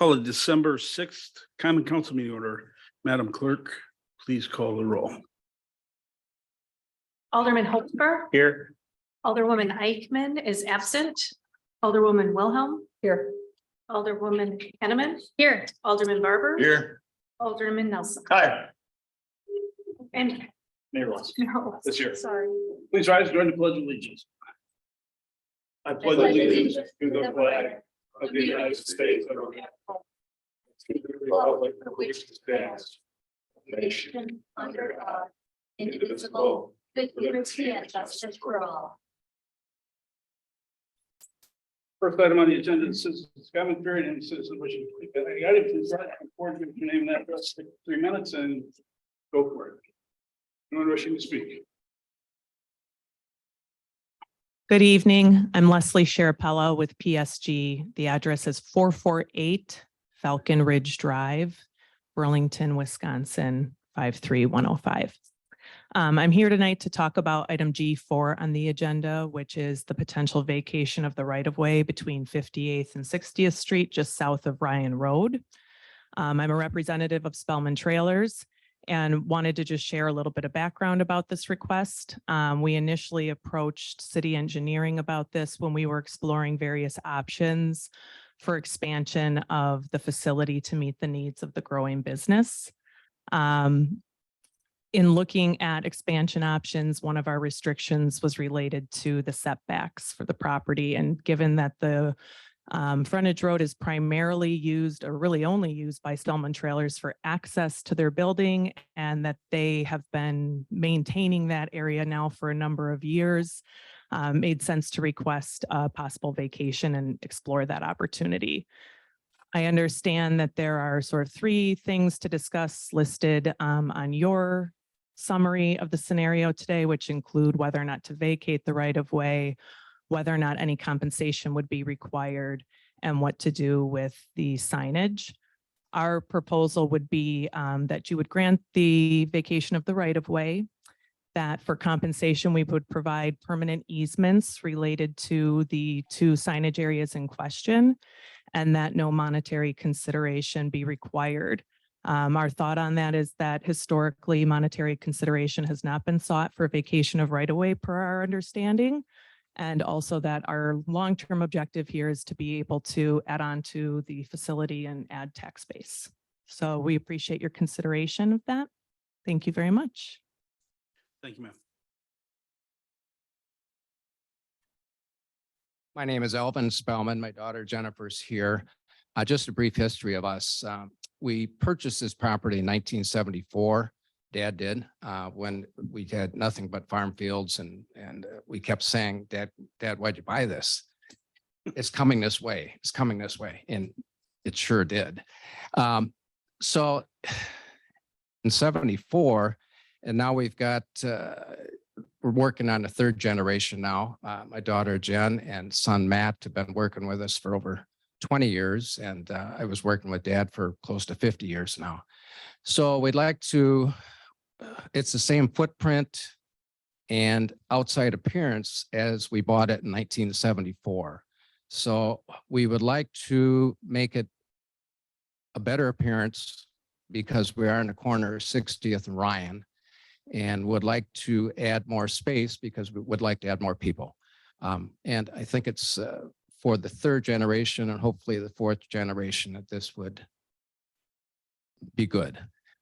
Call it December 6th Common Council meeting order. Madam Clerk, please call the roll. Alderman Holzberg. Here. Alderwoman Eichmann is absent. Alderwoman Wilhelm. Here. Alderwoman Henneman. Here. Alderman Barber. Here. Alderman Nelson. Hi. And Mayor Ross. no, This year. sorry. Please rise during the pledge of allegiance. I pledge allegiance to the flag of the United States of America, to the republic for which it stands, one nation under God, indivisible, with liberty and justice for all. First item on the agenda is citizens' comment period. Any citizen wishing to speak on any item, please write forward with your name and address, take 3 minutes and go for it. Anyone wishing to speak? Good evening. I'm Leslie Sharapella with PSG. The address is 448 Falcon Ridge Drive, Burlington, Wisconsin, 53105. I'm here tonight to talk about item G4 on the agenda, which is the potential vacation of the right-of-way between 58th and 60th Street, just south of Ryan Road. I'm a representative of Spellman Trailers and wanted to just share a little bit of background about this request. We initially approached city engineering about this when we were exploring various options for expansion of the facility to meet the needs of the growing business. In looking at expansion options, one of our restrictions was related to the setbacks for the property. And given that the frontage road is primarily used or really only used by Spellman Trailers for access to their building, and that they have been maintaining that area now for a number of years, made sense to request a possible vacation and explore that opportunity. I understand that there are sort of 3 things to discuss listed on your summary of the scenario today, which include whether or not to vacate the right-of-way, whether or not any compensation would be required, and what to do with the signage. Our proposal would be that you would grant the vacation of the right-of-way, that for compensation, we would provide permanent easements related to the 2 signage areas in question, and that no monetary consideration be required. Our thought on that is that historically monetary consideration has not been sought for vacation of right-of-way per our understanding. And also that our long-term objective here is to be able to add on to the facility and add tax base. So we appreciate your consideration of that. Thank you very much. Thank you, ma'am. My name is Alvin Spellman. My daughter Jennifer's here. Just a brief history of us. We purchased this property in 1974. Dad did, when we had nothing but farm fields, and we kept saying, Dad, why'd you buy this? It's coming this way. It's coming this way. And it sure did. So in 74, and now we've got, we're working on the 3rd generation now. My daughter Jen and son Matt have been working with us for over 20 years. And I was working with Dad for close to 50 years now. So we'd like to, it's the same footprint and outside appearance as we bought it in 1974. So we would like to make it a better appearance because we are in the corner of 60th and Ryan, and would like to add more space because we would like to add more people. And I think it's for the 3rd generation and hopefully the 4th generation that this would be good.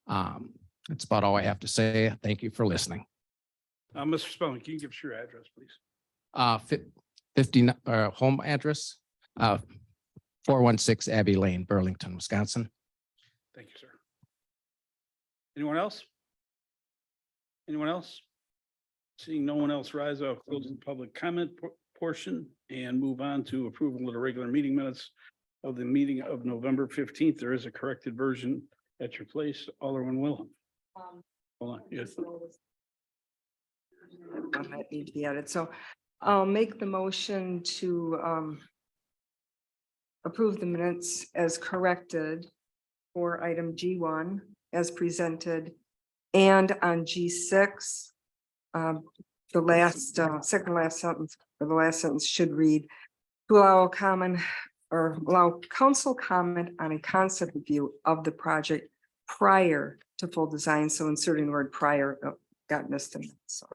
That's about all I have to say. Thank you for listening. Mr. Spellman, can you give us your address, please? 50 home address, 416 Abbey Lane, Burlington, Wisconsin. Thank you, sir. Anyone else? Anyone else? Seeing no one else rise, I'll close the public comment portion and move on to approval of the regular meeting minutes of the meeting of November 15th. There is a corrected version at your place. Alderman Wilhelm. Hold on. Yes. That need to be added. So I'll make the motion to approve the minutes as corrected for item G1 as presented, and on G6, the last second last sentence or the last sentence should read, to allow common or allow council comment on a concept review of the project prior to full design. So inserting the word prior got missed in that. So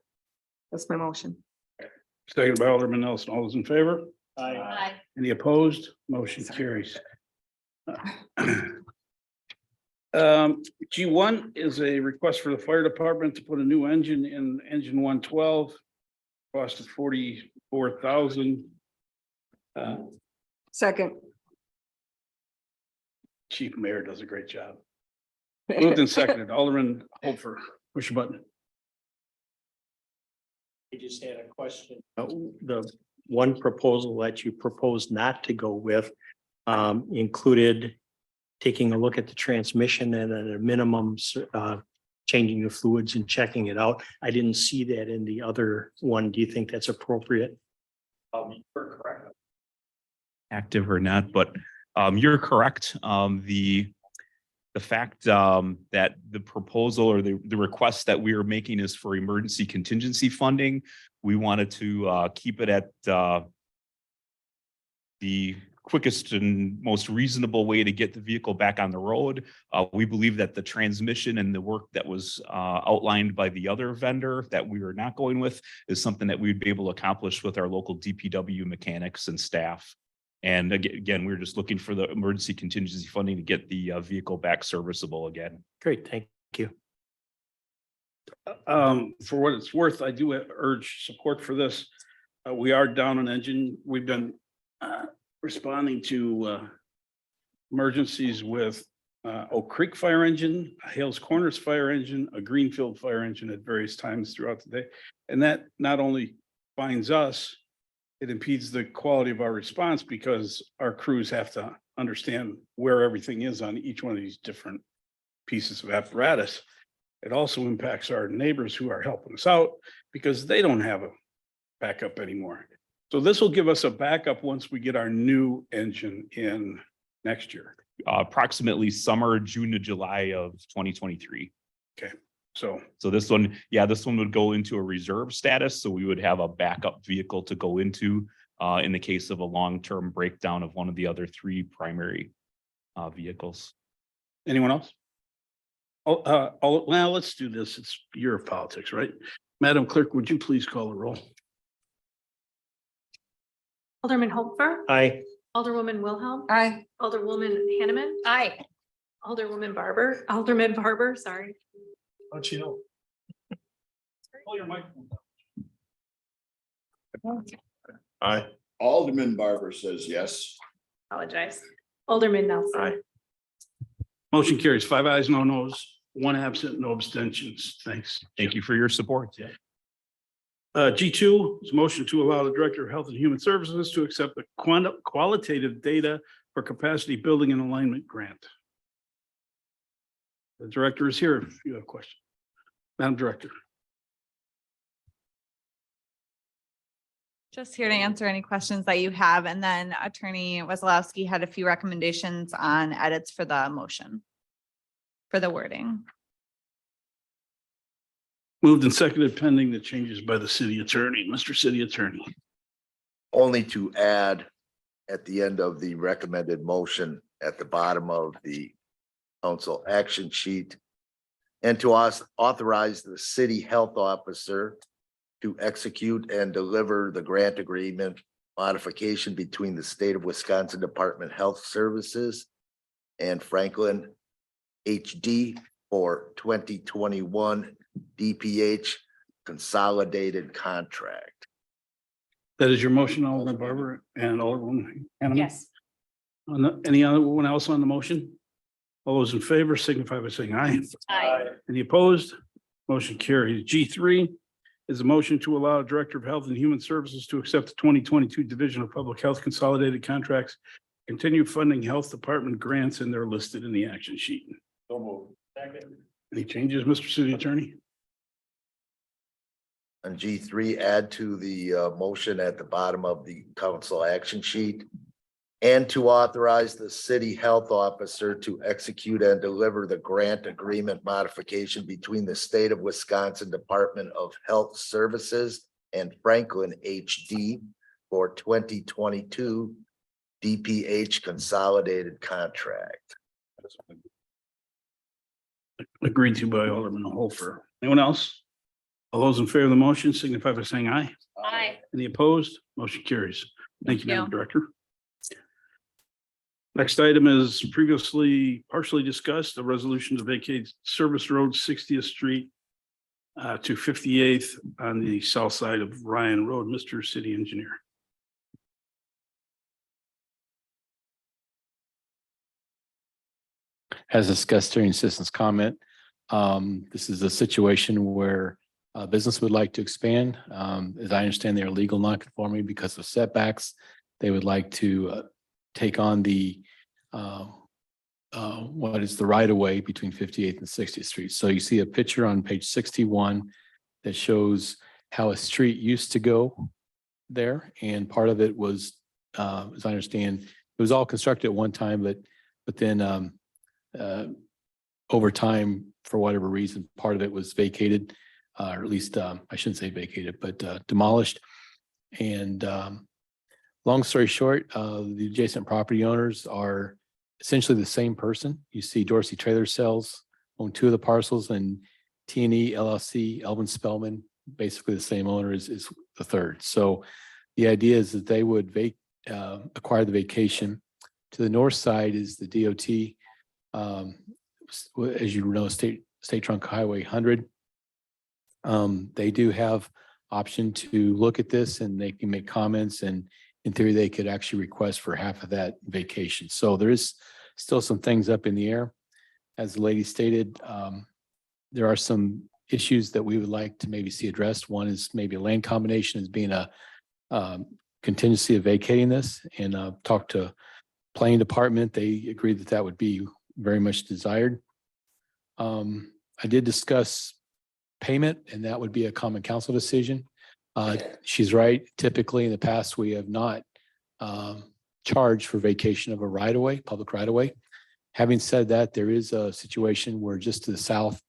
that's my motion. Second by Alderman Nelson. All those in favor? Aye. Any opposed? Motion carries. G1 is a request for the fire department to put a new engine in engine 112. Cost of $44,000. Second. Chief Mayor does a great job. Moved and seconded. Alderman Holfer, push your button. I just had a question. The one proposal that you proposed not to go with included taking a look at the transmission and at a minimum changing the fluids and checking it out. I didn't see that in the other one. Do you think that's appropriate? You're correct. Active or not, but you're correct. The fact that the proposal or the request that we are making is for emergency contingency funding. We wanted to keep it at the quickest and most reasonable way to get the vehicle back on the road. We believe that the transmission and the work that was outlined by the other vendor that we are not going with is something that we'd be able to accomplish with our local DPW mechanics and staff. And again, we're just looking for the emergency contingency funding to get the vehicle back serviceable again. Great, thank you. For what it's worth, I do urge support for this. We are down an engine. We've been responding to emergencies with Oak Creek fire engine, a Hales Corners fire engine, a Greenfield fire engine at various times throughout the day. And that not only binds us, it impedes the quality of our response because our crews have to understand where everything is on each one of these different pieces of apparatus. It also impacts our neighbors who are helping us out because they don't have a backup anymore. So this will give us a backup once we get our new engine in next year. Approximately summer, June to July of 2023. So So this one, this one would go into a reserve status. So we would have a backup vehicle to go into in the case of a long-term breakdown of one of the other three primary vehicles. anyone else? Well, let's do this. It's year of politics, right? Madam Clerk, would you please call the roll? Alderman Hopper. Aye. Alderwoman Wilhelm. Aye. Alderwoman Hanneman. Aye. Alderman Barber, sorry. Don't you know? Aye. Alderman Barber says yes. Apologize. Alderman Nelson. Aye. Motion carries 5 ayes, no nos, 1 absent, no abstentions. Thanks. Thank you for your support. G2 is motion to allow the Director of Health and Human Services to accept the qualitative data for capacity building and alignment grant. The director is here if you have a question. Madam Director. Just here to answer any questions that you have, and then Attorney Wazalowski had a few recommendations on edits for the motion. For the wording. Moved and seconded pending the changes by the city attorney. Mr. City Attorney. Only to add at the end of the recommended motion at the bottom of the council action sheet. And to authorize the city health officer to execute and deliver the grant agreement modification between the state of Wisconsin Department of Health Services and Franklin HD for 2021 DPH consolidated contract. That is your motion, Alderman Barber and Alderwoman Hanneman? Yes. Anyone else on the motion? All those in favor signify by saying aye. Aye. Any opposed? Motion carries. G3 is a motion to allow Director of Health and Human Services to accept the 2022 Division of Public Health Consolidated Contracts, continue funding health department grants, and they're listed in the action sheet. So moved. Second. Any changes, Mr. City Attorney? And G3, add to the motion at the bottom of the council action sheet. And to authorize the city health officer to execute and deliver the grant agreement modification between the state of Wisconsin Department of Health Services and Franklin HD for 2022 DPH consolidated contract. Agreed to by Alderman Holfer. Anyone else? All those in favor of the motion signify by saying aye. Aye. Any opposed? Motion carries. Thank you, Thank Madam you. Director. Next item is previously partially discussed, a resolution to vacate Service Road 60th Street to 58th on the south side of Ryan Road. Mr. City Engineer. As discussed during citizens' comment, this is a situation where a business would like to expand. As I understand, they're legal non-conforming because of setbacks. They would like to take on the what is the right of way between 58th and 60th Street. So you see a picture on page 61 that shows how a street used to go there, and part of it was, as I understand, it was all constructed at one time, but then over time, for whatever reason, part of it was vacated, or at least I shouldn't say vacated, but demolished. And long story short, the adjacent property owners are essentially the same person. You see Dorsey Trailer Sales own two of the parcels, and T&E LLC, Elvin Spellman, basically the same owner is the third. So the idea is that they would acquire the vacation. To the north side is the DOT. As you know, State Trunk Highway 100. They do have option to look at this, and they can make comments, and in theory, they could actually request for half of that vacation. So there is still some things up in the air. As the lady stated, there are some issues that we would like to maybe see addressed. One is maybe a land combination as being a contingency of vacating this, and talked to planning department. They agreed that that would be very much desired. I did discuss payment, and that would be a common council decision. She's right. Typically, in the past, we have not charged for vacation of a right-of-way, public right-of-way. Having said that, there is a situation where just to the south,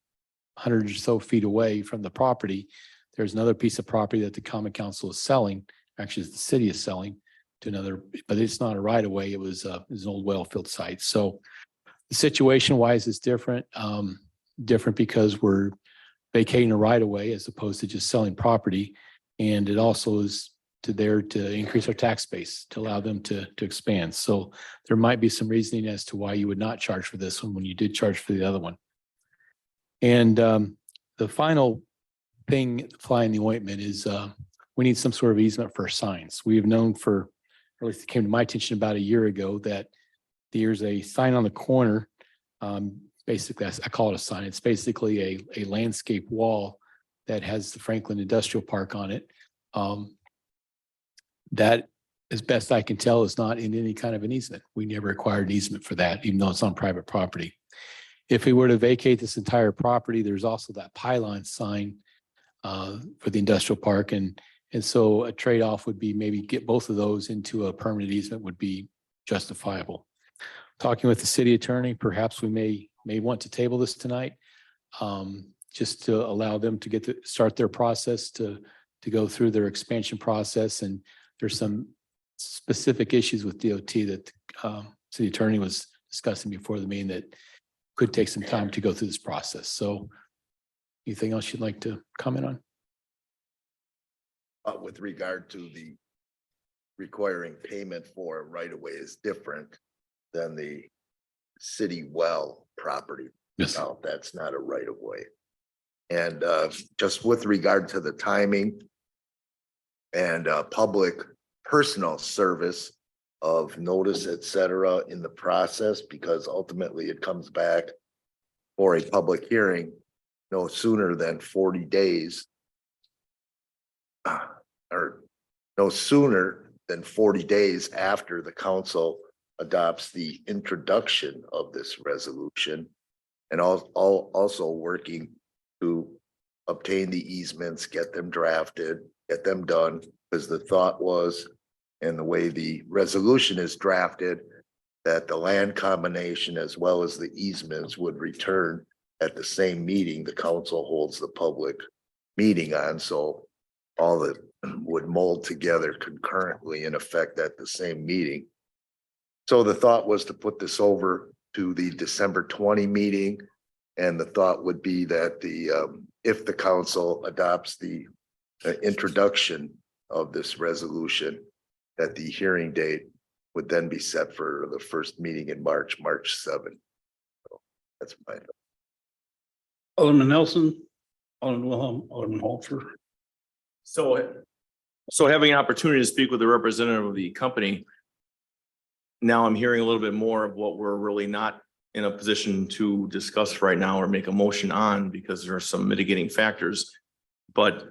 100 or so feet away from the property, there's another piece of property that the common council is selling. Actually, the city is selling to another, but it's not a right-of-way. It was an old well field site. So the situation, why is this different? Different because we're vacating a right-of-way as opposed to just selling property. And it also is to increase our tax base, to allow them to expand. So there might be some reasoning as to why you would not charge for this one when you did charge for the other one. And the final thing, fly in the ointment, is we need some sort of easement for signs. We have known for, or at least it came to my attention about a year ago, that there's a sign on the corner. Basically, I call it a sign. It's basically a landscape wall that has the Franklin Industrial Park on it. That, as best I can tell, is not in any kind of an easement. We never acquired an easement for that, even though it's on private property. If we were to vacate this entire property, there's also that pylon sign for the industrial park. And so a trade-off would be maybe get both of those into a permanent easement would be justifiable. Talking with the city attorney, perhaps we may want to table this tonight, just to allow them to start their process to go through their expansion process. And there's some specific issues with DOT that city attorney was discussing before the meeting that could take some time to go through this process. So anything else you'd like to comment on? With regard to the requiring payment for right of way is different than the city well property. Yes. No, that's not a right of way. And just with regard to the timing and public personal service of notice, et cetera, in the process, because ultimately it comes back for a public hearing no sooner than 40 days or no sooner than 40 days after the council adopts the introduction of this resolution, and also working to obtain the easements, get them drafted, get them done, because the thought was, and the way the resolution is drafted, that the land combination as well as the easements would return at the same meeting the council holds the public meeting on. So all that would mold together concurrently in effect at the same meeting. So the thought was to put this over to the December 20 meeting. And the thought would be that if the council adopts the introduction of this resolution, that the hearing date would then be set for the first meeting in March, March 7th. So that's my. Alderman Nelson, Alderman Wilhelm, Alderman Holfer. So having an opportunity to speak with the representative of the company. Now I'm hearing a little bit more of what we're really not in a position to discuss right now or make a motion on because there are some mitigating factors. But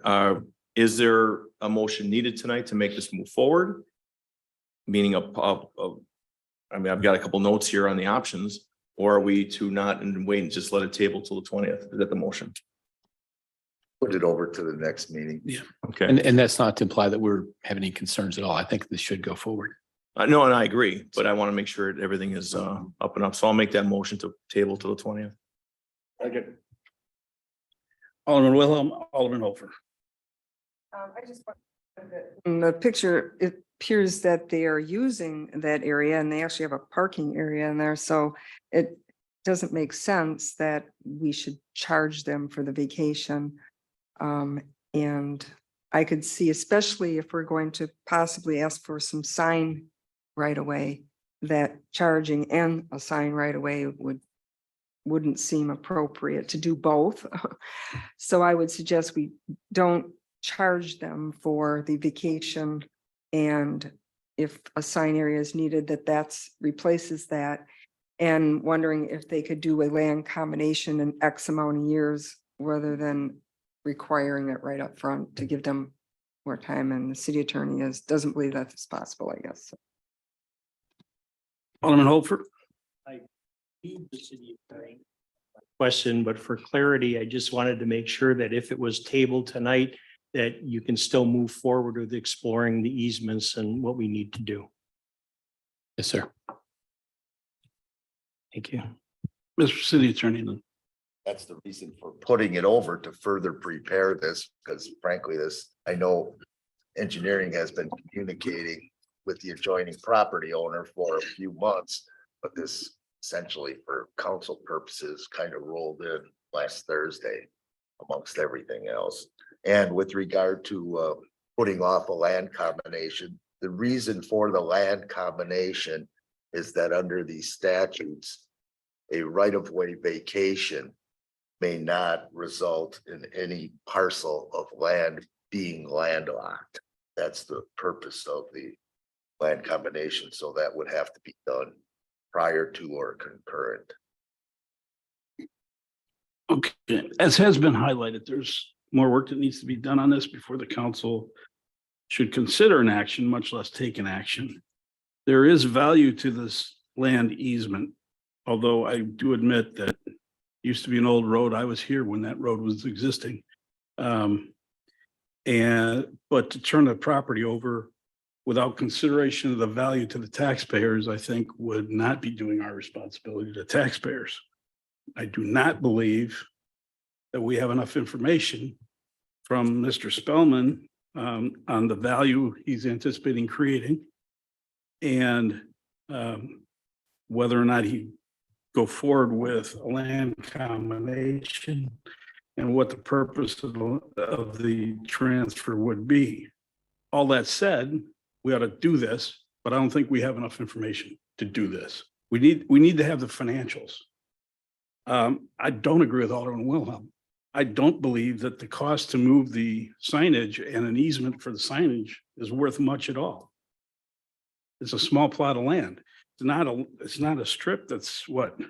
is there a motion needed tonight to make this move forward? Meaning I mean, I've got a couple notes here on the options, or are we to not and wait and just let it table till the 20th? Is that the motion? Put it over to the next meeting. Yeah. Okay. And that's not to imply that we're having any concerns at all. I think this should go forward. No, and I agree, but I want to make sure everything is up and up. So I'll make that motion to table till the 20th. Alderman Wilhelm, Alderman Holfer. I just want in the picture, it appears that they are using that area and they actually have a parking area in there. So it doesn't make sense that we should charge them for the vacation. And I could see, especially if we're going to possibly ask for some sign right away, that charging and a sign right away wouldn't seem appropriate to do both. So I would suggest we don't charge them for the vacation. And if a sign area is needed, that's replaces that. And wondering if they could do a land combination in X amount of years rather than requiring it right up front to give them more time. And the city attorney doesn't believe that's possible, I guess. Alderman Holfer. Question, but for clarity, I just wanted to make sure that if it was tabled tonight, that you can still move forward with exploring the easements and what we need to do. Yes, sir. Thank you. Mr. City Attorney, then. That's the reason for putting it over to further prepare this, because frankly, I know engineering has been communicating with the adjoining property owner for a few months, but this essentially for council purposes kind of rolled in last Thursday amongst everything else. And with regard to putting off a land combination, the reason for the land combination is that under these statutes, a right-of-way vacation may not result in any parcel of land being landlocked. That's the purpose of the land combination. So that would have to be done prior to or concurrent. Okay, as has been highlighted, there's more work that needs to be done on this before the council should consider an action, much less take an action. There is value to this land easement, although I do admit that it used to be an old road. I was here when that road was existing. But to turn the property over without consideration of the value to the taxpayers, I think would not be doing our responsibility to taxpayers. I do not believe that we have enough information from Mr. Spellman on the value he's anticipating creating and whether or not he go forward with a land combination and what the purpose of the transfer would be. All that said, we ought to do this, but I don't think we have enough information to do this. We need to have the financials. I don't agree with Alderman Wilhelm. I don't believe that the cost to move the signage and an easement for the signage is worth much at all. It's a small plot of land. It's not a strip that's what,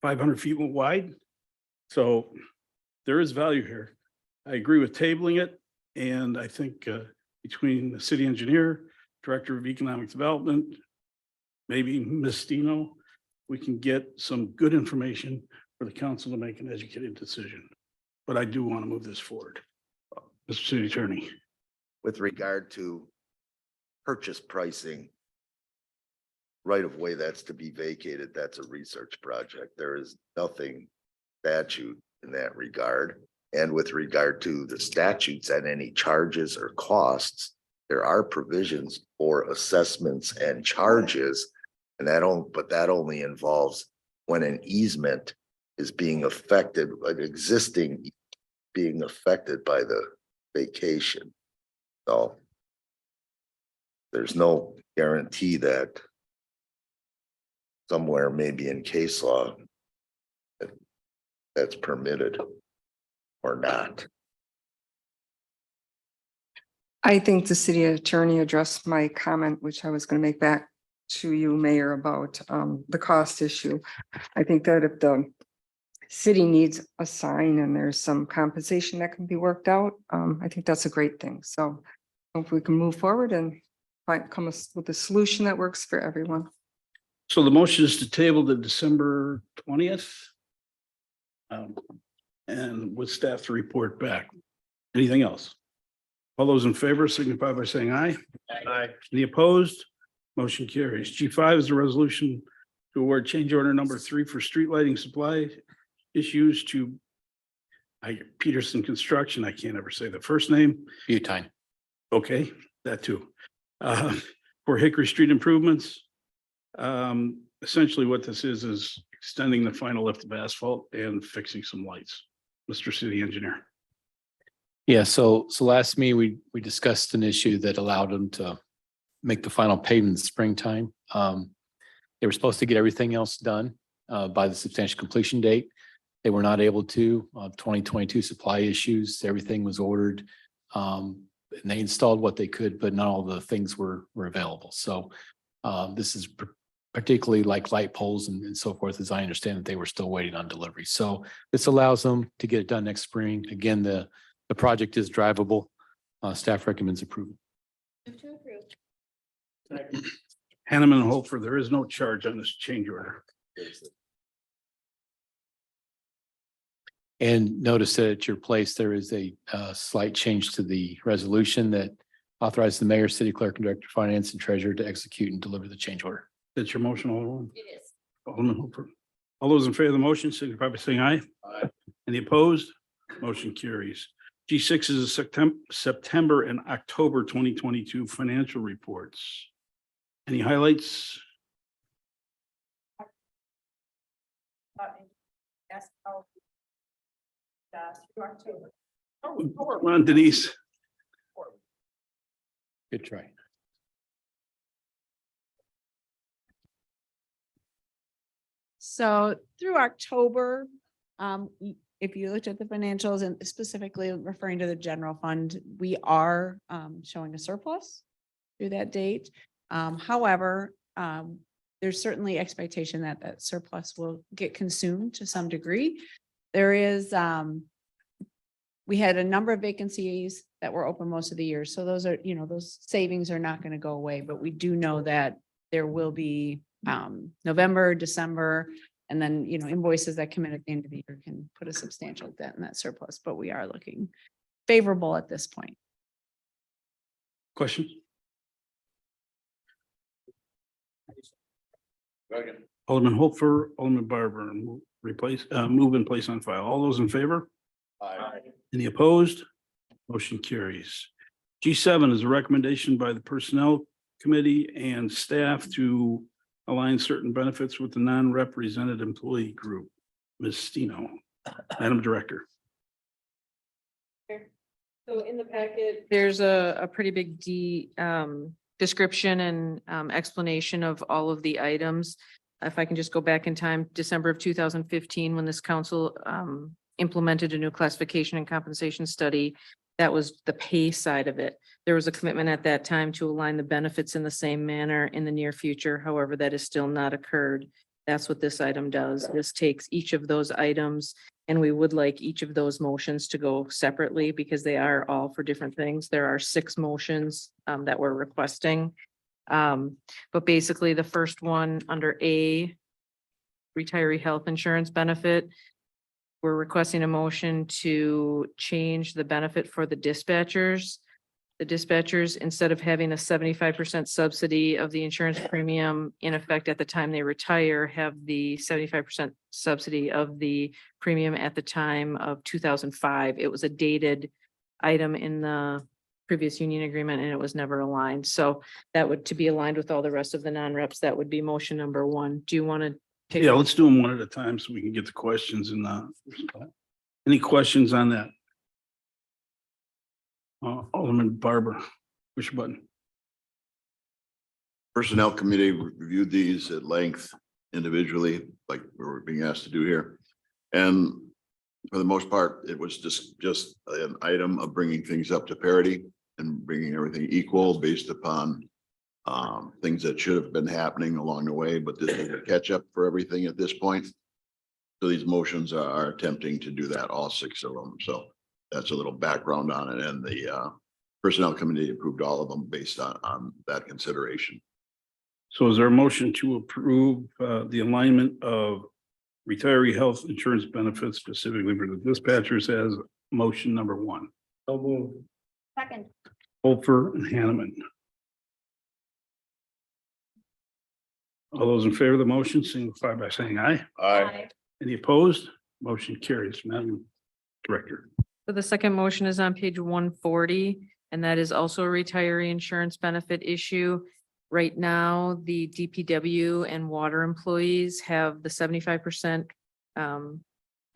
500 feet wide? So there is value here. I agree with tabling it. And I think between the city engineer, director of economic development, maybe Ms. Stino, we can get some good information for the council to make an educated decision. But I do want to move this forward. Mr. City Attorney. With regard to purchase pricing, right of way that's to be vacated, that's a research project. There is nothing statute in that regard. And with regard to the statutes and any charges or costs, there are provisions for assessments and charges And but that only involves when an easement is being affected, an existing being affected by the vacation. So there's no guarantee that somewhere maybe in case law that's permitted or not. I think the city attorney addressed my comment, which I was going to make back to you, Mayor, about the cost issue. I think that if the city needs a sign and there's some compensation that can be worked out, I think that's a great thing. So if we can move forward and come with a solution that works for everyone. So the motion is to table the December 20th. And with staff to report back. Anything else? All those in favor signify by saying aye. Aye. Any opposed? Motion carries. G5 is a resolution to award change order number 3 for street lighting supply issues to Peterson Construction. I can't ever say the first name. Butine. Okay, that too. For Hickory Street improvements. Essentially what this is extending the final lift of asphalt and fixing some lights. Mr. City Engineer. Yeah, so last meeting, we discussed an issue that allowed them to make the final payment in the springtime. They were supposed to get everything else done by the substantial completion date. They were not able to, 2022 supply issues, everything was ordered. And they installed what they could, but not all the things were available. So this is particularly like light poles and so forth, as I understand that they were still waiting on delivery. So this allows them to get it done next spring. Again, the project is drivable. Staff recommends approval. Hanneman and Holford, there is no charge on this change order. And notice that at your place, there is a slight change to the resolution that authorizes the mayor, city clerk, and director of finance and treasurer to execute and deliver the change order. That's your motion, Alderman? It is. Alderman Holford. All those in favor of the motion, signify by saying aye. Aye. Any opposed? Motion carries. G6 is a September and October 2022 financial reports. Any highlights? Come on, Denise. Good try. So through October, if you looked at the financials and specifically referring to the general fund, we are showing a surplus through that date. However, there's certainly expectation that that surplus will get consumed to some degree. There is, we had a number of vacancies that were open most of the year. So those are, those savings are not going to go away, but we do know that there will be November, December, and then, invoices that come in at the end of the year can put a substantial dent in that surplus, but we are looking favorable at this point. Question? Alderman Holfer, Alderman Barber, move and place on file. All those in favor? Aye. Any opposed? Motion carries. G7 is a recommendation by the Personnel Committee and staff to align certain benefits with the non-represented employee group. Ms. Stino, Madam Director. So in the packet, there's a pretty big description and explanation of all of the items. If I can just go back in time, December of 2015, when this council implemented a new classification and compensation study, that was the pay side of it. There was a commitment at that time to align the benefits in the same manner in the near future. However, that has still not occurred. That's what this item does. This takes each of those items, and we would like each of those motions to go separately because they are all for different things. There are 6 motions that we're requesting. But basically the first one under A, retiree health insurance benefit, we're requesting a motion to change the benefit for the dispatchers. The dispatchers, instead of having a 75% subsidy of the insurance premium in effect at the time they retire, have the 75% subsidy of the premium at the time of 2005. It was a dated item in the previous union agreement and it was never aligned. So that would, to be aligned with all the rest of the non-reps, that would be motion number one. Do you want to take? Yeah, let's do them one at a time so we can get the questions and any questions on that? Alderman Barber, push button. Personnel Committee reviewed these at length individually, like we're being asked to do here. And for the most part, it was just an item of bringing things up to parity and bringing everything equal based upon things that should have been happening along the way, but this is a catch up for everything at this point. So these motions are attempting to do that, all 6 of them. So that's a little background on it. And the Personnel Committee approved all of them based on that consideration. So is there a motion to approve the alignment of retiree health insurance benefits specifically for the dispatchers as motion number one? So move. Second. Holfer and Hanneman. All those in favor of the motion signify by saying aye. Aye. Any opposed? Motion carries. Madam Director. So the second motion is on page 140, and that is also a retiree insurance benefit issue. Right now, the DPW and water employees have the 75%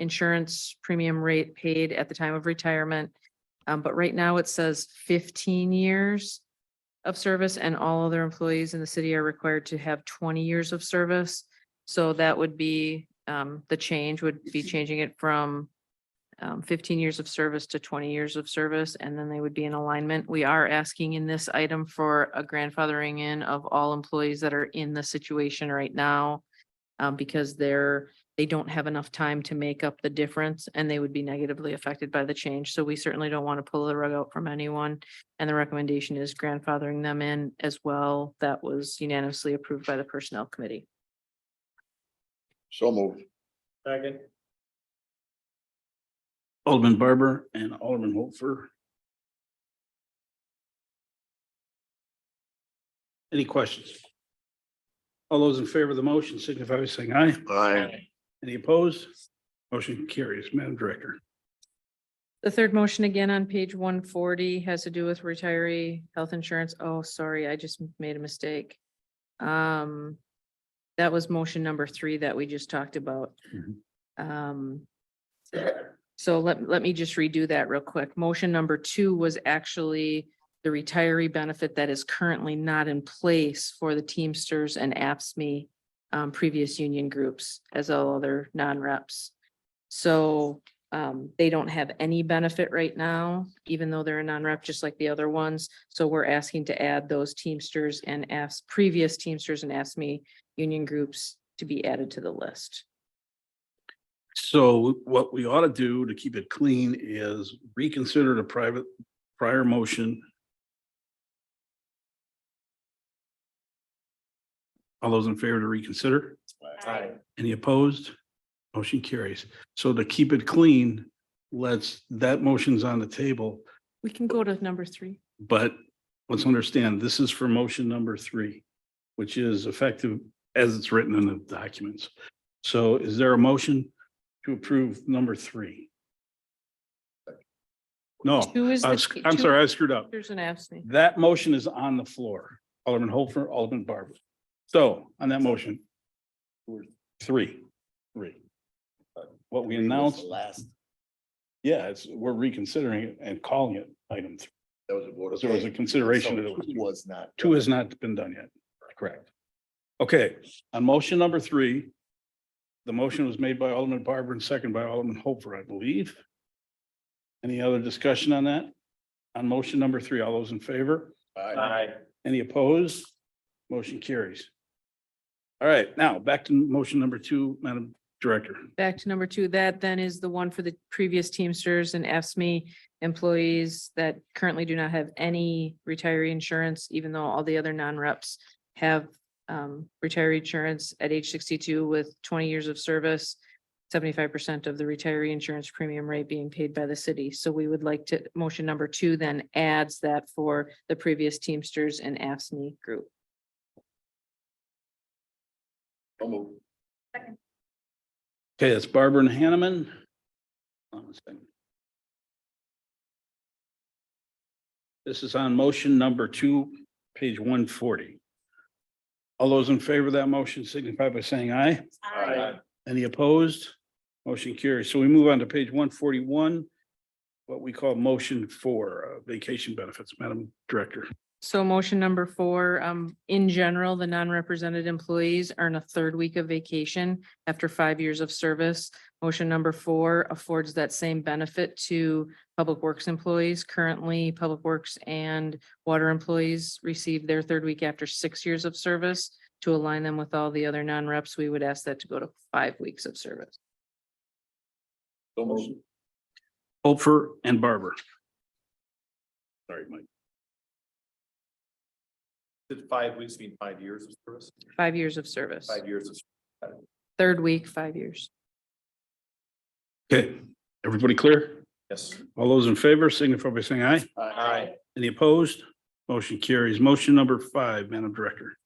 insurance premium rate paid at the time of retirement. But right now it says 15 years of service, and all other employees in the city are required to have 20 years of service. So that would be, the change would be changing it from 15 years of service to 20 years of service, and then they would be in alignment. We are asking in this item for a grandfathering in of all employees that are in the situation right now, because they don't have enough time to make up the difference, and they would be negatively affected by the change. So we certainly don't want to pull the rug out from anyone. And the recommendation is grandfathering them in as well. That was unanimously approved by the Personnel Committee. So moved. Second. Alderman Barber and Alderman Holfer. Any questions? All those in favor of the motion signify by saying aye. Aye. Any opposed? Motion carries. Madam Director. The third motion again on page 140 has to do with retiree health insurance. Oh, sorry, I just made a mistake. That was motion number 3 that we just talked about. So let me just redo that real quick. Motion number 2 was actually the retiree benefit that is currently not in place for the Teamsters and AFSCME previous union groups as all other non-reps. So they don't have any benefit right now, even though they're a non-rep, just like the other ones. So we're asking to add those Teamsters and previous Teamsters and AFSCME union groups to be added to the list. So what we ought to do to keep it clean is reconsider the prior motion. All those in favor to reconsider? Aye. Any opposed? Motion carries. So to keep it clean, that motion's on the table, We can go to number 3. but let's understand, this is for motion number 3, which is effective as it's written in the documents. So is there a motion to approve number 3? No, Two is I'm sorry, I screwed up. Teamsters and AFSCME. That motion is on the floor. Alderman Holfer, Alderman Barber. So on that motion, 3. What we announced. Yeah, we're reconsidering it and calling it item 3. That was a vote. There was a consideration that it was Was not. 2 has not been done yet. Correct. Okay, on motion number 3, the motion was made by Alderman Barber and second by Alderman Holfer, I believe. Any other discussion on that? On motion number 3, all those in favor? Aye. Any opposed? Motion carries. All right, now back to motion number 2, Madam Director. Back to number 2, that then is the one for the previous Teamsters and AFSCME employees that currently do not have any retiree insurance, even though all the other non-reps have retiree insurance at age 62 with 20 years of service, 75% of the retiree insurance premium rate being paid by the city. So we would like to, motion number 2 then adds that for the previous Teamsters and AFSCME group. So moved. Okay, that's Barber and Hanneman. Hold on a second. This is on motion number 2, page 140. All those in favor of that motion signify by saying aye. Aye. Any opposed? Motion carries. So we move on to page 141, what we call motion for vacation benefits. Madam Director. So motion number 4, in general, the non-represented employees earn a third week of vacation after 5 years of service. Motion number 4 affords that same benefit to Public Works employees. Currently, Public Works and Water employees receive their third week after 6 years of service. To align them with all the other non-reps, we would ask that to go to 5 weeks of service. Hopper and Barber. Sorry, Mike. Did 5 weeks mean 5 years of service? 5 years of service. 5 years of. Third week, 5 years. Okay, everybody clear? Yes. All those in favor signify by saying aye. Aye. Any opposed? Motion carries. Motion number 5, Madam Director.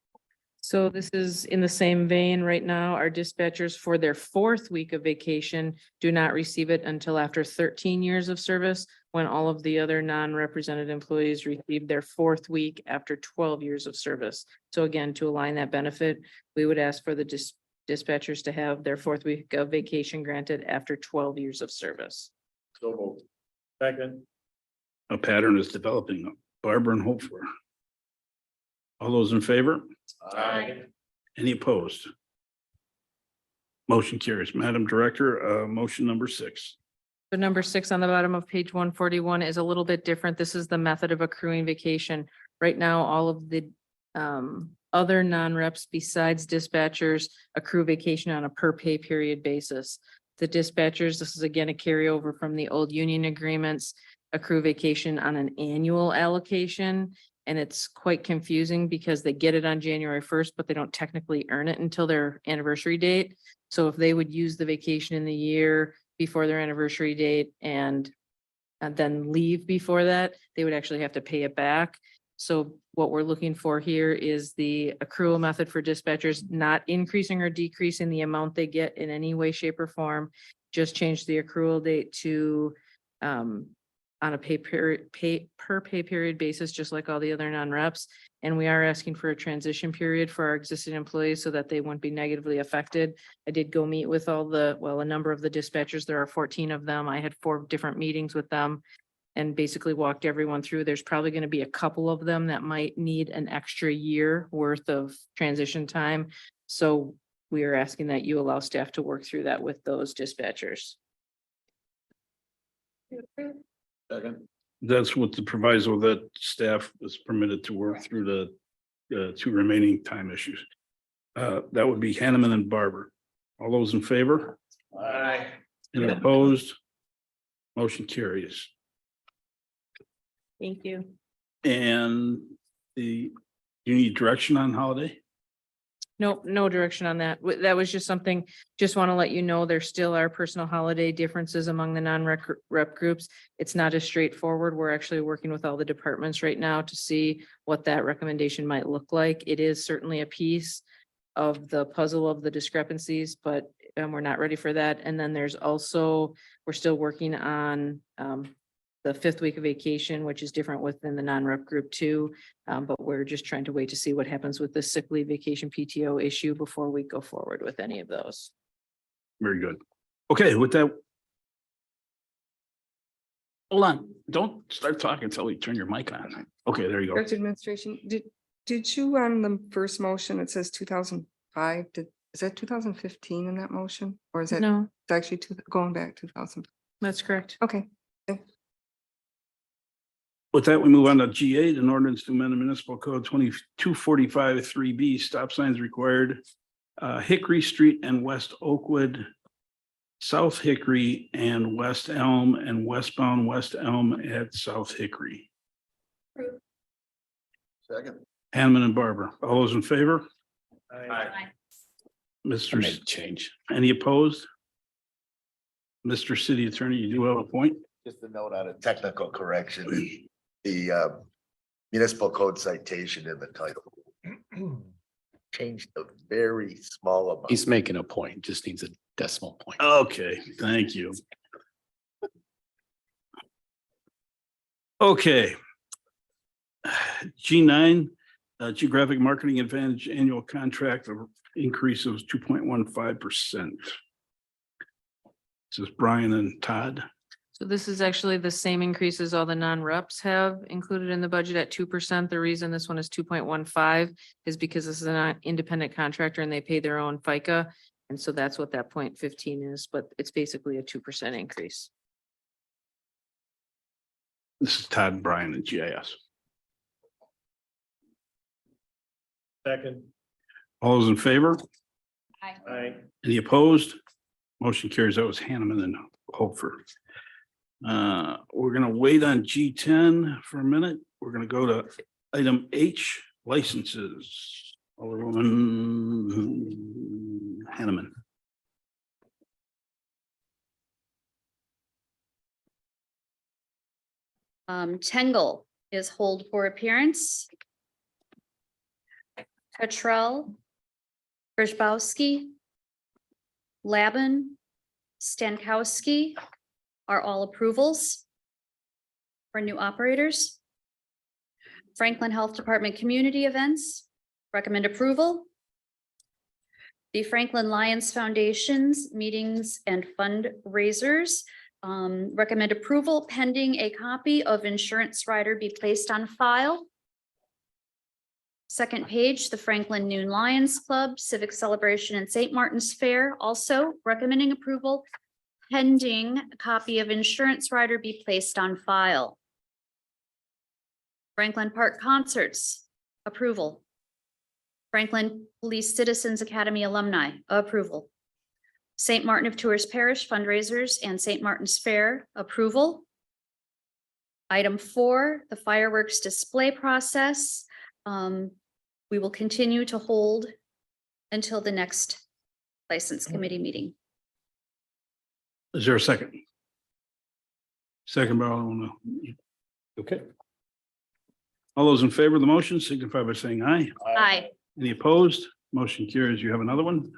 So this is in the same vein. Right now, our dispatchers for their 4th week of vacation do not receive it until after 13 years of service, when all of the other non-represented employees receive their 4th week after 12 years of service. So again, to align that benefit, we would ask for the dispatchers to have their 4th week of vacation granted after 12 years of service. So moved. Second. A pattern is developing. Barber and Hopper. All those in favor? Aye. Any opposed? Motion carries. Madam Director, motion number 6. So number 6 on the bottom of page 141 is a little bit different. This is the method of accruing vacation. Right now, all of the other non-reps besides dispatchers accrue vacation on a per pay period basis. The dispatchers, this is again a carryover from the old union agreements, accrue vacation on an annual allocation. And it's quite confusing because they get it on January 1st, but they don't technically earn it until their anniversary date. So if they would use the vacation in the year before their anniversary date and then leave before that, they would actually have to pay it back. So what we're looking for here is the accrual method for dispatchers, not increasing or decreasing the amount they get in any way, shape, or form. Just change the accrual date to on a per pay period basis, just like all the other non-reps. And we are asking for a transition period for our existing employees so that they won't be negatively affected. I did go meet with a number of the dispatchers. There are 14 of them. I had 4 different meetings with them and basically walked everyone through. There's probably going to be a couple of them that might need an extra year worth of transition time. So we are asking that you allow staff to work through that with those dispatchers. Second. That's what the proviso that staff is permitted to work through the 2 remaining time issues. That would be Hanneman and Barber. All those in favor? Aye. Any opposed? Motion carries. Thank you. And you need direction on holiday? No, no direction on that. That was just something, just want to let you know, there still are personal holiday differences among the non-rep groups. It's not as straightforward. We're actually working with all the departments right now to see what that recommendation might look like. It is certainly a piece of the puzzle of the discrepancies, but we're not ready for that. And then there's also, we're still working on the 5th week of vacation, which is different within the non-rep group too. But we're just trying to wait to see what happens with the sick leave vacation PTO issue before we go forward with any of those. Very good. Okay, with that. Hold on, don't start talking until you turn your mic on. Okay, there you go. Director Administration, did you on the first motion, it says 2005, is that 2015 in that motion? Or is it No, it's actually going back 2000? that's correct. Okay. With that, we move on to G8, an ordinance to amend the municipal code 2245 3B, stop signs required. Hickory Street and West Oakwood, South Hickory and West Elm, and westbound West Elm at South Hickory. Second. Hanneman and Barber, all those in favor? Aye. Mr. Make change. Any opposed? Mr. City Attorney, you do have a point? Just a note on a technical correction, the municipal code citation in the title. Changed a very small amount. He's making a point, just needs a decimal point. Okay, thank you. Okay. G9, Geographic Marketing Advantage Annual Contract increase of 2.15%. This is Brian and Todd. So this is actually the same increase as all the non-reps have included in the budget at 2%. The reason this one is 2.15 is because this is an independent contractor and they pay their own FICA. And so that's what that 0.15 is, but it's basically a 2% increase. This is Todd and Brian and GIS. Second. All those in favor? Aye. Any opposed? Motion carries. That was Hanneman and Hofer. We're gonna wait on G10 for a minute. We're gonna go to item H, licenses. Alderwoman Hanneman. Tengel is hold for appearance. Petrel, Brzezowski, Laban, Stankowski are all approvals for new operators. Franklin Health Department Community Events, recommend approval. The Franklin Lions Foundation's meetings and fundraisers, recommend approval pending a copy of insurance rider be placed on file. Second page, the Franklin Noon Lions Club Civic Celebration and St. Martin's Fair, also recommending approval pending a copy of insurance rider be placed on file. Franklin Park Concerts, approval. Franklin Police Citizens Academy Alumni, approval. St. Martin of Tours Parish fundraisers and St. Martin's Fair, approval. Item 4, the fireworks display process. We will continue to hold until the next license committee meeting. Is there a second? Second by Alderwoman. Okay. All those in favor of the motion signify by saying aye. Aye. Any opposed? Motion carries. You have another one?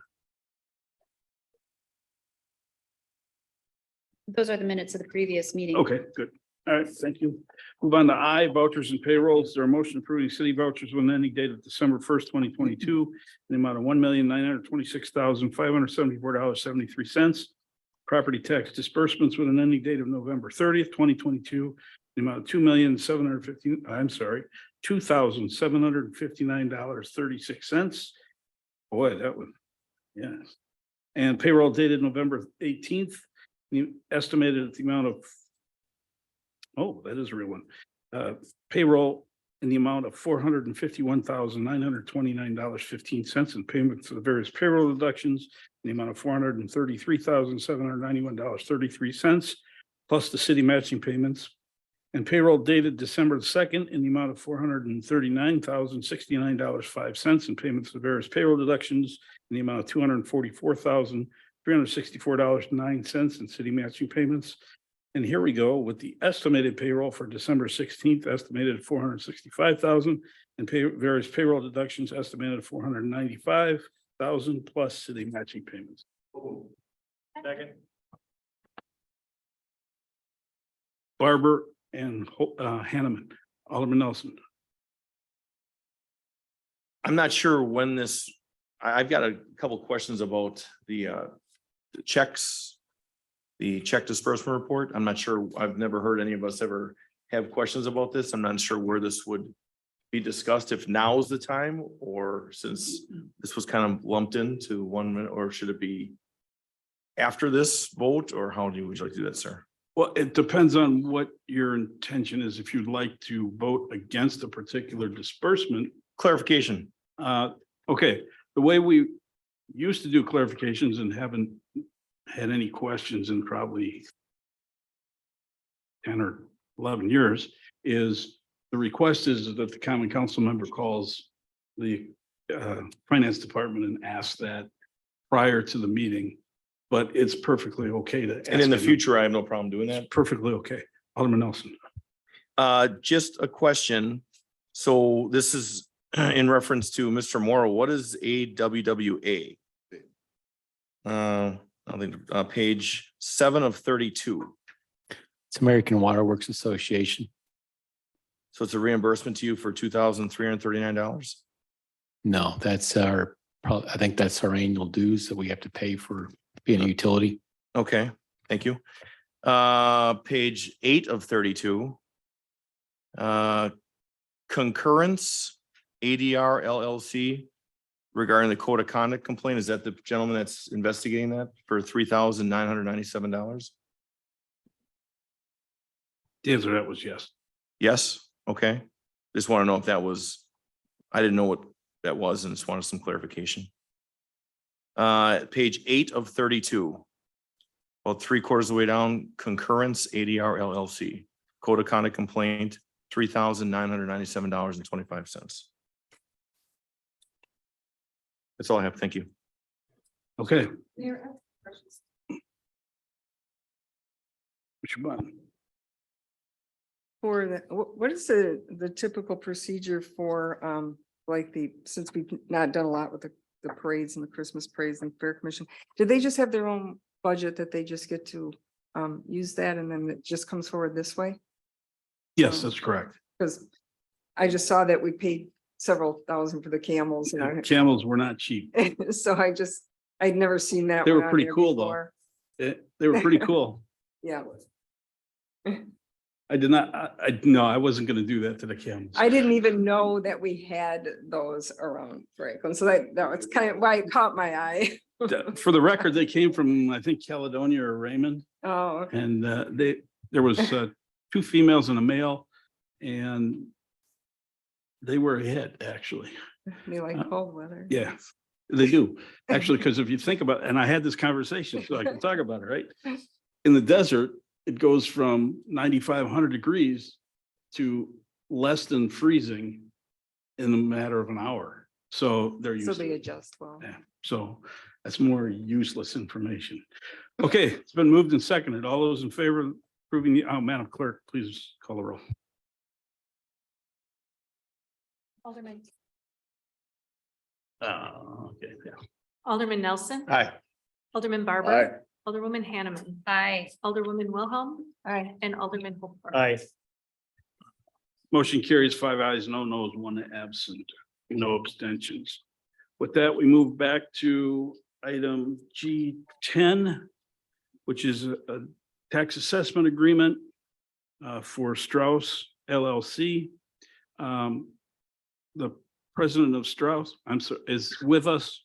Those are the minutes of the previous meeting. Okay, good. All right, thank you. Move on to I, vouchers and payrolls. Is there a motion approving city vouchers with an ending date of December 1st, 2022, in the amount of $1,926,574.73. Property tax disbursements with an ending date of November 30th, 2022, the amount of $2,759.36. Boy, that would, yes. And payroll dated November 18th, estimated at the amount of, oh, that is a real one. Payroll in the amount of $451,929.15 and payment for the various payroll deductions in the amount of $433,791.33, plus the city matching payments. And payroll dated December 2nd in the amount of $439,069.05 and payments for various payroll deductions in the amount of $244,364.09 and city matching payments. And here we go with the estimated payroll for December 16th, estimated at $465,000 and various payroll deductions estimated at $495,000 plus city matching payments. Second. Barber and Hanneman. Alderman Nelson. I'm not sure when this, I've got a couple questions about the checks, the check disbursement report. I'm not sure, I've never heard any of us ever have questions about this. I'm not sure where this would be discussed, if now is the time, or since this was kind of lumped into 1 minute, or should it be after this vote, or how would you like to do that, sir? Well, it depends on what your intention is. If you'd like to vote against a particular disbursement. Clarification. Okay, the way we used to do clarifications and haven't had any questions in probably 10 or 11 years is the request is that the common council member calls the finance department and asks that prior to the meeting. But it's perfectly okay to. And in the future, I have no problem doing that. Perfectly okay. Alderman Nelson. Just a question. So this is in reference to Mr. Morrow. What is AWWA? I think page 7 of 32. It's American Water Works Association. So it's a reimbursement to you for $2,339? No, that's our, I think that's our annual dues that we have to pay for being a utility. Okay, thank you. Page 8 of 32. Concurrence, ADR LLC regarding the code of conduct complaint. Is that the gentleman that's investigating that for $3,997? The answer to that was yes. Yes, okay. Just want to know if that was, I didn't know what that was and just wanted some clarification. Page 8 of 32. About 3/4 of the way down, concurrence ADR LLC, code of conduct complaint, $3,997.25. That's all I have. Thank you. Okay. Which one? For the, what is the typical procedure for, like since we've not done a lot with the parades and the Christmas parades and Fair Commission, do they just have their own budget that they just get to, use that and then it just comes forward this way? Yes, that's correct. Because I just saw that we paid several thousand for the camels and Camels were not cheap. so I'd never seen that. They one were on pretty there cool though. before. They were pretty cool. Yeah, I did not, no, I wasn't gonna do that to the camels. I didn't even know that we had those around Franklin, so that was kind of why it caught my eye. For the record, they came from, I think, Caledonia or Raymond. Oh, okay. And there was 2 females and a male, and they were a hit, actually. They like cold weather. Yeah, they do. Actually, because if you think about, and I had this conversation, so I can talk about it, right? In the desert, it goes from 9,500 degrees to less than freezing in a matter of an hour. So they're So used to they it. adjust well. Yeah, so that's more useless information. Okay, it's been moved and seconded. All those in favor of approving the, Madam Clerk, please call the roll. Alderman. Okay, yeah. Alderman Nelson. Aye. Alderman Barber. Alderwoman Hanneman. Aye. Alderwoman Wilhelm Aye. and Alderman Holbrook. Aye. Motion carries 5 ayes, no nos, 1 absent, no abstentions. With that, we move back to item G10, which is a tax assessment agreement for Strauss LLC. The president of Strauss, is with us,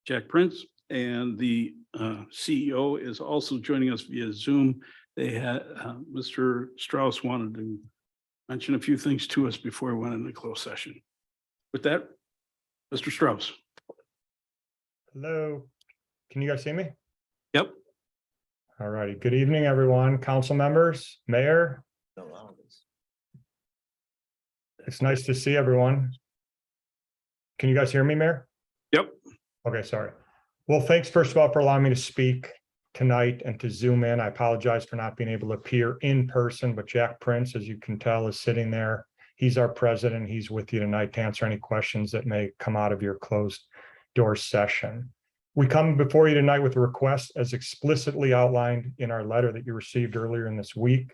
Jack Prince, and the CEO is also joining us via Zoom. They had, Mr. Strauss wanted to mention a few things to us before we went into closed session. With that, Mr. Strauss. Hello, can you guys see me? Yep. All righty. Good evening, everyone, council members, mayor. It's nice to see everyone. Can you guys hear me, Mayor? Yep. Okay, sorry. Well, thanks first of all for allowing me to speak tonight and to zoom in. I apologize for not being able to appear in person, but Jack Prince, as you can tell, is sitting there. He's our president. He's with you tonight to answer any questions that may come out of your closed door session. We come before you tonight with a request as explicitly outlined in our letter that you received earlier in this week.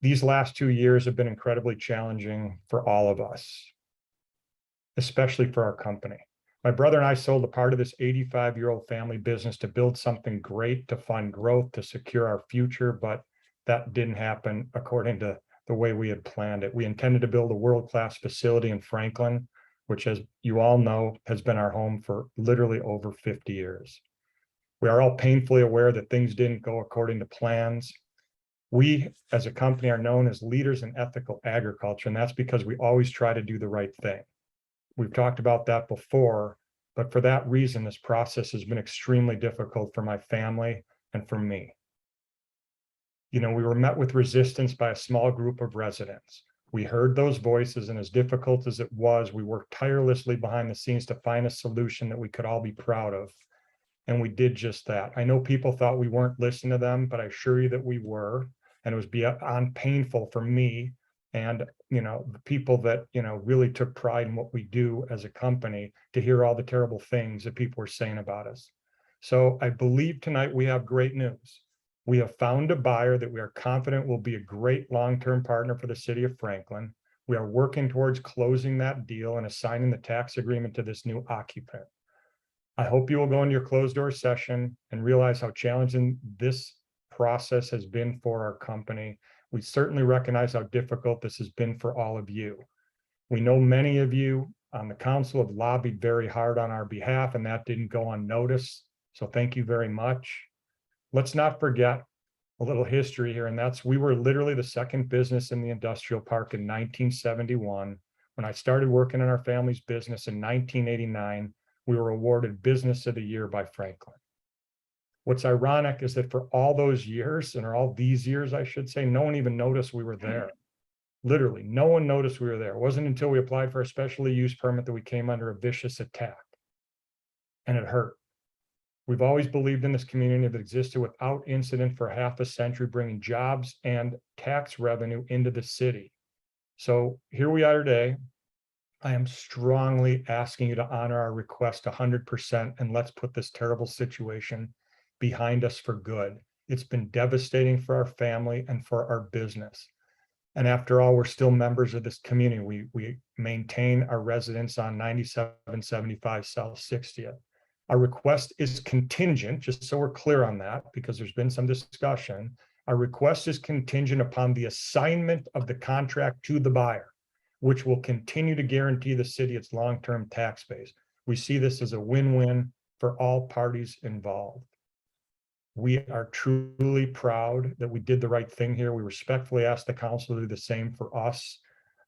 These last 2 years have been incredibly challenging for all of us, especially for our company. My brother and I sold a part of this 85-year-old family business to build something great, to fund growth, to secure our future, but that didn't happen according to the way we had planned it. We intended to build a world-class facility in Franklin, which, as you all know, has been our home for literally over 50 years. We are all painfully aware that things didn't go according to plans. We, as a company, are known as leaders in ethical agriculture, and that's because we always try to do the right thing. We've talked about that before, but for that reason, this process has been extremely difficult for my family and for me. You know, we were met with resistance by a small group of residents. We heard those voices, and as difficult as it was, we worked tirelessly behind the scenes to find a solution that we could all be proud of. And we did just that. I know people thought we weren't listening to them, but I assure you that we were. And it was beyond painful for me and, you know, the people that, you know, really took pride in what we do as a company to hear all the terrible things that people were saying about us. So I believe tonight we have great news. We have found a buyer that we are confident will be a great long-term partner for the city of Franklin. We are working towards closing that deal and assigning the tax agreement to this new occupant. I hope you will go into your closed door session and realize how challenging this process has been for our company. We certainly recognize how difficult this has been for all of you. We know many of you on the council have lobbied very hard on our behalf, and that didn't go unnoticed. So thank you very much. Let's not forget a little history here, and that's we were literally the second business in the industrial park in 1971. When I started working in our family's business in 1989, we were awarded Business of the Year by Franklin. What's ironic is that for all those years, and all these years, I should say, no one even noticed we were there. Literally, no one noticed we were there. It wasn't until we applied for a special use permit that we came under a vicious attack. And it hurt. We've always believed in this community that existed without incident for half a century, bringing jobs and tax revenue into the city. So here we are today. I am strongly asking you to honor our request 100%, and let's put this terrible situation behind us for good. It's been devastating for our family and for our business. And after all, we're still members of this community. We maintain our residence on 9775 South 60th. Our request is contingent, just so we're clear on that, because there's been some discussion. Our request is contingent upon the assignment of the contract to the buyer, which will continue to guarantee the city its long-term tax base. We see this as a win-win for all parties involved. We are truly proud that we did the right thing here. We respectfully ask the council to do the same for us.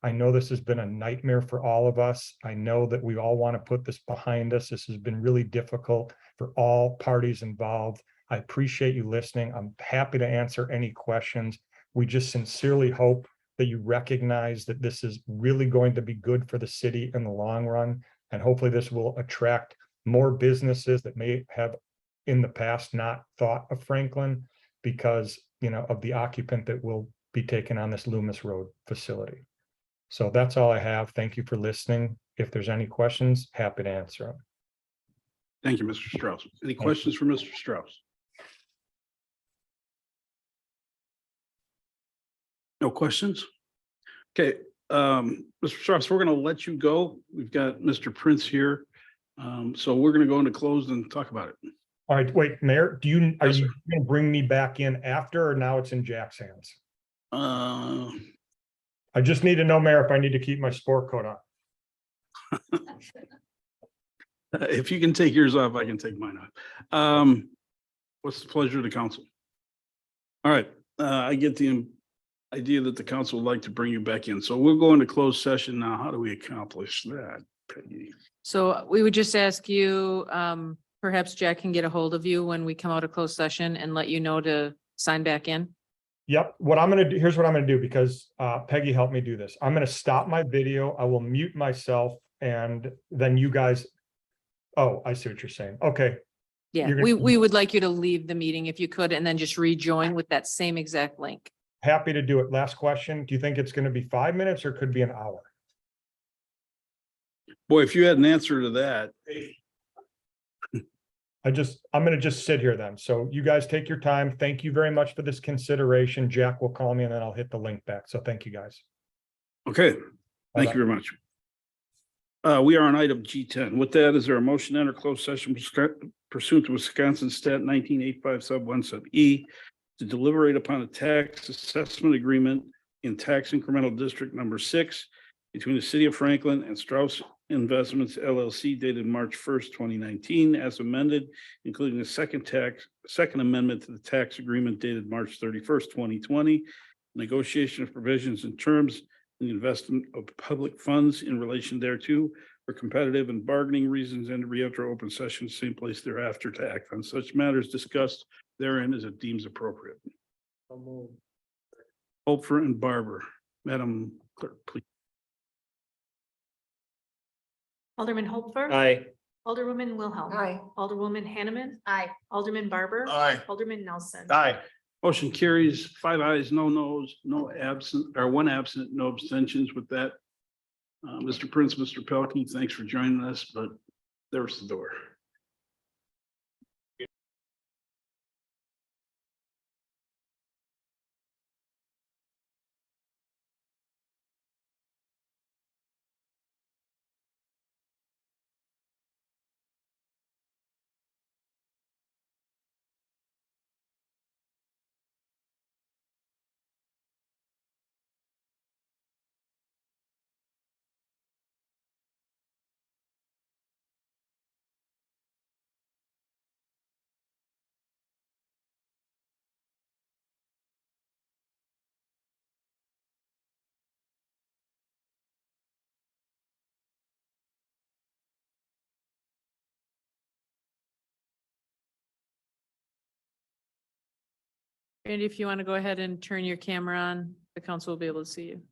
I know this has been a nightmare for all of us. I know that we all want to put this behind us. This has been really difficult for all parties involved. I appreciate you listening. I'm happy to answer any questions. We just sincerely hope that you recognize that this is really going to be good for the city in the long run. And hopefully this will attract more businesses that may have in the past not thought of Franklin because, of the occupant that will be taken on this Loomis Road facility. So that's all I have. Thank you for listening. If there's any questions, happy to answer them. Thank you, Mr. Strauss. Any questions for Mr. Strauss? No questions? Okay, Mr. Strauss, we're going to let you go. We've got Mr. Prince here. So we're going to go into closed and talk about it. All right, wait, Mayor, are you Yes, sir. going to bring me back in after, or now it's in Jack's hands? I just need to know, Mayor, if I need to keep my sport coat on. If you can take yours off, I can take mine off. What's the pleasure of the council? All right, I get the idea that the council would like to bring you back in. So we'll go into closed session now. How do we accomplish that, Peggy? So we would just ask you, perhaps Jack can get a hold of you when we come out of closed session and let you know to sign back in. Yep, what I'm gonna do, here's what I'm gonna do, because Peggy helped me do this. I'm gonna stop my video, I will mute myself, and then you guys. Oh, I see what you're saying. Okay, Yeah, You're we gonna- would like you to leave the meeting if you could, and then just rejoin with that same exact link. happy to do it. Last question. Do you think it's gonna be 5 minutes or could be an hour? Boy, if you had an answer to that, I'm gonna just sit here then. So you guys take your time. Thank you very much for this consideration. Jack will call me and then I'll hit the link back. So thank you, guys. okay, thank Bye-bye. you very much. We are on item G10. With that, is there a motion to enter closed session pursuant to Wisconsin Stat 1985 sub 1 sub E to deliberate upon a tax assessment agreement in tax incremental district number 6 between the city of Franklin and Strauss Investments LLC dated March 1st, 2019, as amended, including the second amendment to the tax agreement dated March 31st, 2020, negotiation of provisions and terms in the investment of public funds in relation thereto for competitive and bargaining reasons, and to re-enter open session, same place thereafter, to act on such matters discussed therein as it deems appropriate. Hopfer and Barber. Madam Clerk, please. Alderman Hopfer. Aye. Alderwoman Wilhelm. Aye. Alderwoman Hanneman. Aye. Alderman Barber. Aye. Alderman Nelson. Aye. Motion carries 5 ayes, no nos, no absent, or 1 absent, no abstentions. With that, Mr. Prince, Mr. Pelkey, thanks for joining us, but there's the door. Randy, if you want to go ahead and turn your camera on, the council will be able to see you.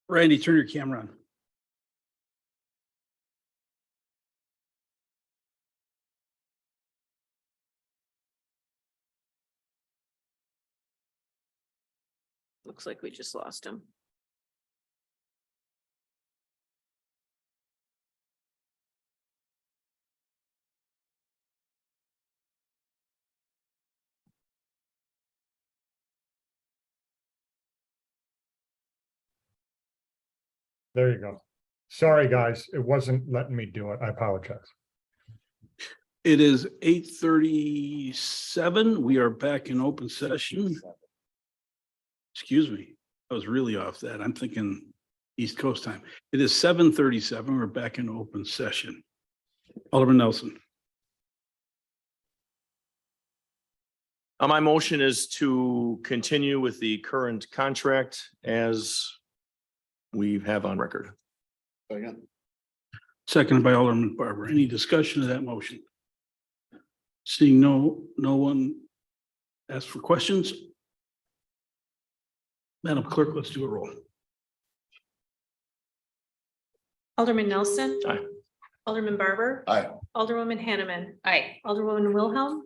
Randy, turn your camera on. Looks like we just lost him. There you go. Sorry, guys, it wasn't letting me do it. I apologize. It is 8:37. We are back in open session. Excuse me, I was really off that. I'm thinking East Coast time. It is 7:37. We're back in open session. Alderman Nelson. My motion is to continue with the current contract as we have on record. Seconded by Alderman Barber. Any discussion of that motion? Seeing no one ask for questions. Madam Clerk, let's do a roll. Alderman Nelson. Aye. Alderman Barber. Aye. Alderwoman Hanneman. Aye. Alderwoman Wilhelm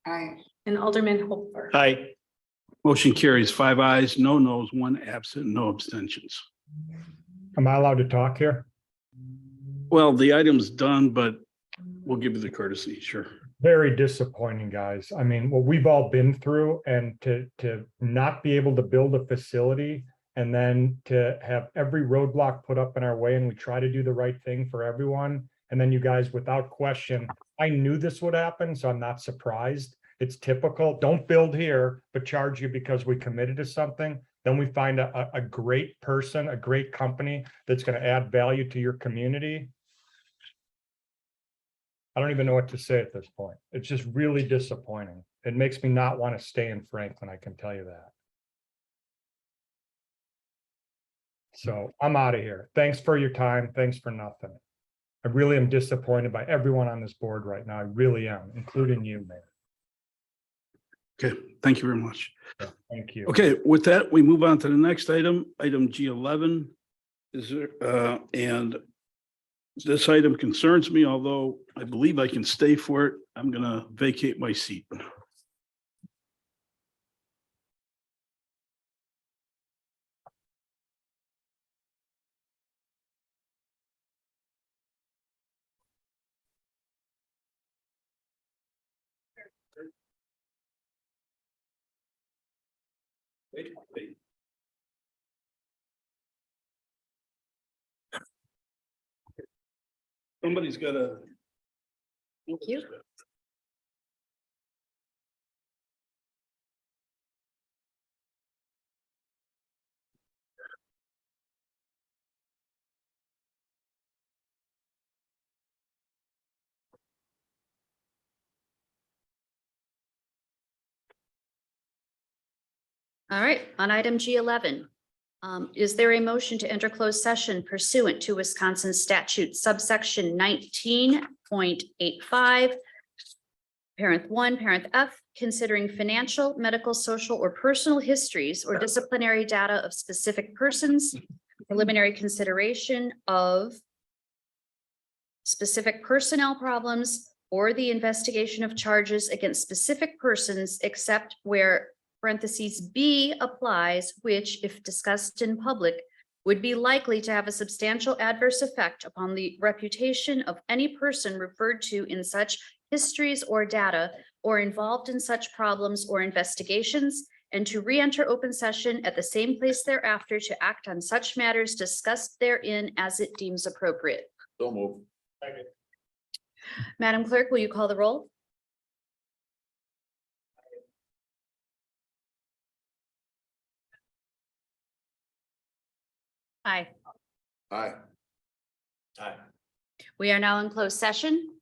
Aye. and Alderman Hopper. Aye. Motion carries 5 ayes, no nos, 1 absent, no abstentions. Am I allowed to talk here? Well, the item's done, but we'll give you the courtesy, sure. Very disappointing, guys. I mean, what we've all been through and to not be able to build a facility and then to have every roadblock put up in our way and we try to do the right thing for everyone. And then you guys, without question, I knew this would happen, so I'm not surprised. It's typical. Don't build here, but charge you because we committed to something. Then we find a great person, a great company that's going to add value to your community. I don't even know what to say at this point. It's just really disappointing. It makes me not want to stay in Franklin, I can tell you that. So I'm out of here. Thanks for your time. Thanks for nothing. I really am disappointed by everyone on this board right now. I really am, including you, man. Okay, thank you very much. Thank you. Okay, with that, we move on to the next item, item G11. Is there, and this item concerns me, although I believe I can stay for it. I'm gonna vacate my seat. Somebody's gotta. Thank you. All right, on item G11. Is there a motion to enter closed session pursuant to Wisconsin statute subsection 19.85? Parent 1, parent F, considering financial, medical, social, or personal histories or disciplinary data of specific persons, preliminary consideration of specific personnel problems, or the investigation of charges against specific persons, except where parentheses B applies, which, if discussed in public, would be likely to have a substantial adverse effect upon the reputation of any person referred to in such histories or data, or involved in such problems or investigations, and to re-enter open session at the same place thereafter to act on such matters discussed therein as it deems appropriate. So move. Madam Clerk, will you call the roll? Aye. Aye. Aye. We are now in closed session.